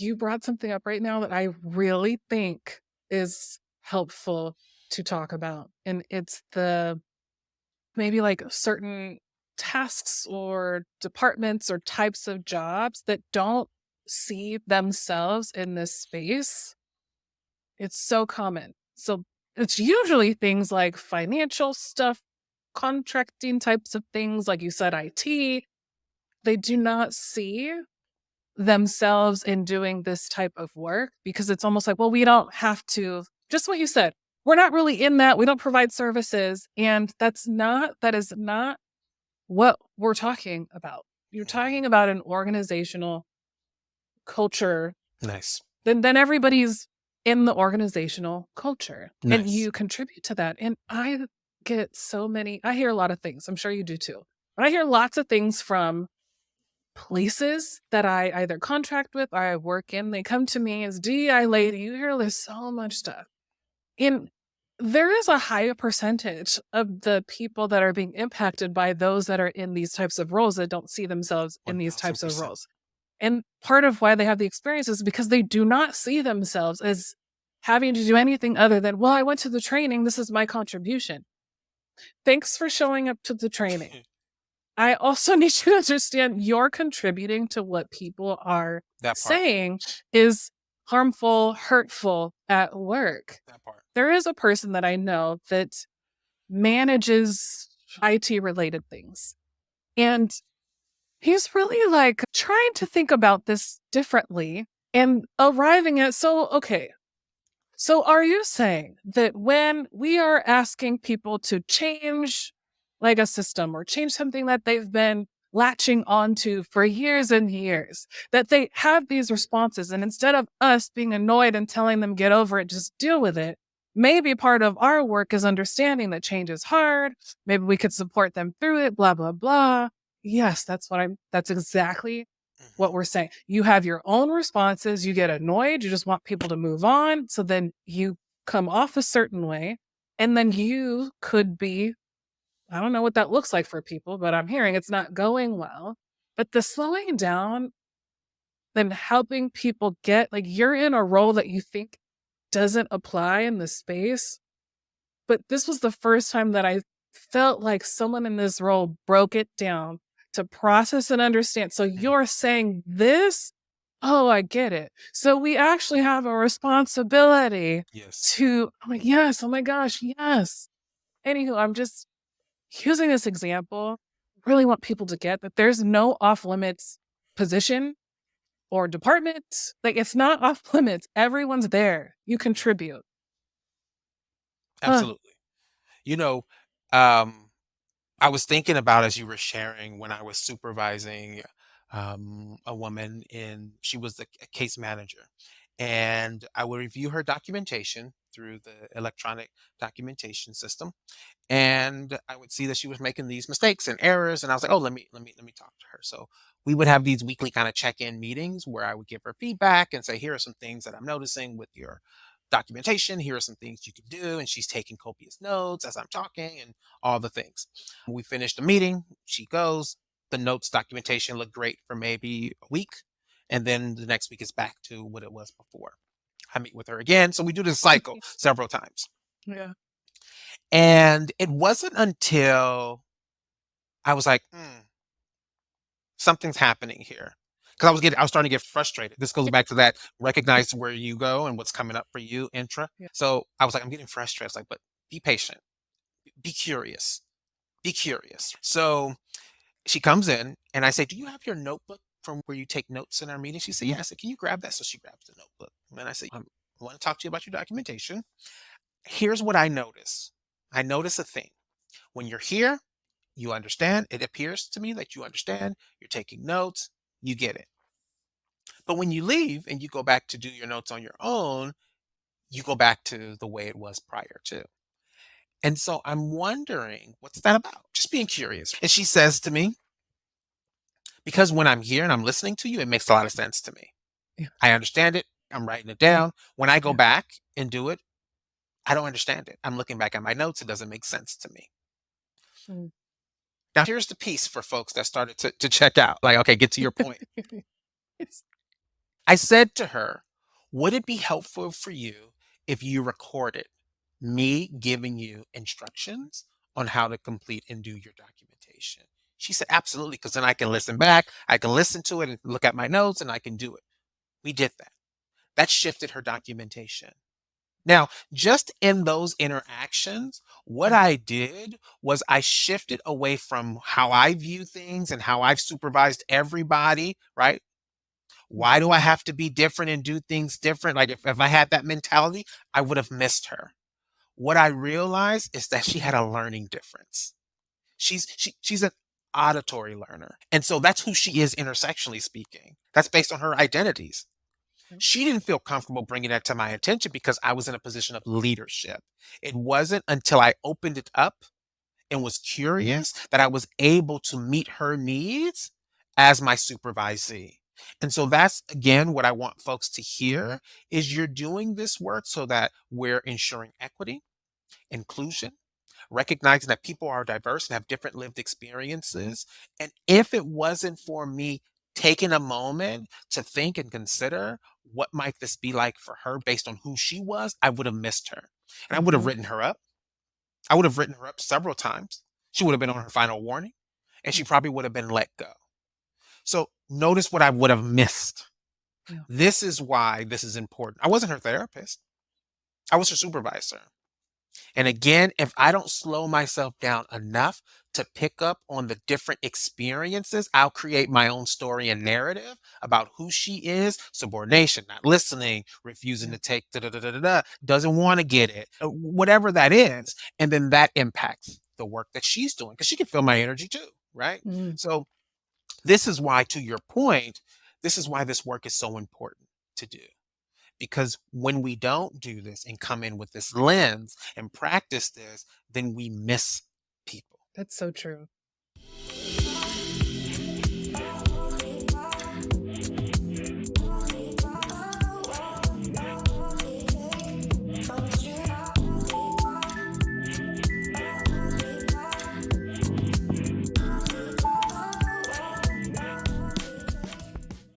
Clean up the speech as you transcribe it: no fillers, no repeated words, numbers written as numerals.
you brought something up right now that I really think is helpful to talk about. And it's the maybe like certain tasks or departments or types of jobs that don't see themselves in this space. It's so common. So it's usually things like financial stuff, contracting types of things, like you said, IT. They do not see themselves in doing this type of work because it's almost like, well, we don't have to, just what you said. We're not really in that. We don't provide services. And that is not what we're talking about. You're Mhm. talking about an organizational culture, Nice. then everybody's in the organizational culture and Nice. you contribute to that. And I hear a lot of things. I'm sure you do too. But I hear lots of things from places that I either contract with or I work in. They come to me as DEI lady. You hear there's so much stuff. And there is a higher percentage of the people that are being impacted by those that are in these types of roles that don't see themselves in these types of 1000%. roles. And part of why they have the experience is because they do not see themselves as having to do anything other than, well, I went to the training. This is my contribution. Thanks for showing up to the training. I also need you to understand you're contributing to what people are That part. saying is harmful, hurtful at work. That part. There is a person that I know that manages IT related things. And he's really like trying to think about this differently and arriving at, okay, so are you saying that when we are asking people to change like a system or change something that they've been latching onto for years and years, that they have these responses and instead of us being annoyed and telling them get over it, just deal with it, maybe part of our work is understanding that change is hard. Maybe we could support them through it, blah, blah, blah. Yes, that's exactly what Mhm. we're saying. You have your own responses. You get annoyed. You just want people to move on. So then you come off a certain way. And then you could be, I don't know what that looks like for people, but I'm hearing it's not going well. But the slowing down, then helping people get like you're in a role that you think doesn't apply in the space. But this was the first time that I felt like someone in this role broke it down to process and understand. So Mhm. you're saying this? Oh, I get it. So we actually have a responsibility Yes. I'm like, yes, oh my gosh, yes. Anywho, I'm just using this example. Really want people to get that there's no off limits position or department. Like it's not off limits. Everyone's there. You contribute. Huh. Absolutely. You know, um, I was thinking about as you were sharing when I was supervising a woman she was a case manager. And I would review her documentation through the electronic documentation system. And I would see that she was making these mistakes and errors. And I was like, oh, let me talk to her. So we would have these weekly kind of check-in meetings where I would give her feedback and say, here are some things that I'm noticing with your documentation. Here are some things you can do. And she's taking copious notes as I'm talking and all the things. We finished the meeting. She goes. The notes documentation looked great for maybe a week. And then the next week is back to what it was before. I meet with her again. So we do this cycle several times. Yeah. And it wasn't until I was like, something's happening here. Because I was starting to get frustrated. This goes back to that recognize where you go and what's coming up for you, intra. Yeah. So I was like, I'm getting frustrated. It's like, but be patient, be curious, be curious. So she comes in and I say, do you have your notebook from where you take notes in our meeting? She said, yeah. I said, can you grab that? So she grabs the notebook. And then I say, I want to talk to you about your documentation. Here's what I notice. I notice a thing. When you're here, you understand. It appears to me that you understand. You're taking notes. You get it. But when you leave and you go back to do your notes on your own, you go back to the way it was prior to. And so I'm wondering, what's that about? Just being curious. And she says to me, because when I'm here and I'm listening to you, it makes a lot of sense to me. Yeah. I understand it. I'm writing it Yeah. down. When I go Yeah. back and do it, I don't understand it. I'm looking back at my notes. It doesn't make sense to me. Mm. Now, here's the piece for folks that started to check out. Like, okay, get to your point. Yes. I said to her, would it be helpful for you if you recorded me giving you instructions on how to complete and do your documentation? She said, absolutely, because then I can listen back, I can listen to it and look at my notes and I can do it. We did that. That shifted her documentation. Now, just in those interactions, what Yeah. I did was I shifted away from how I view things and how I've supervised everybody, right? Why do I Mhm. have to be different and do things different? Like if I had that mentality, I would have missed her. What I realized is that she had a learning difference. She's an auditory learner. And so that's who she is intersectionally speaking. That's based on her identities. Yep. She didn't feel comfortable bringing that to my attention because I was in a position of leadership. It wasn't until I opened it up and was curious that I was able to meet her needs as my supervisee. And so that's again what I want folks to hear is you're doing this work so that we're ensuring equity, inclusion, recognizing that people are diverse and have different lived experiences. And if it wasn't for me taking a moment to think and consider what might this be like for her based on who she was, I would have missed her. And I would have Mhm. written her up. I would have written her up several times. She would have been on her final warning and she Mm. probably would have been let go. So notice what I would have missed. Yeah. This is why this is important. I wasn't her therapist. I was her supervisor. And again, if I don't slow myself down enough to pick up on the different experiences, I'll create my own story and narrative about who she is, subordination, not listening, refusing Yeah. to take da da da da da, da, doesn't want to get it, whatever that is. And then that impacts the work that she's doing because she can feel my energy too, right? Mm. So this is why, to your point, this is why this work is so important to do. Because when we don't do this and come in with this lens and practice this, then we miss people. That's so true.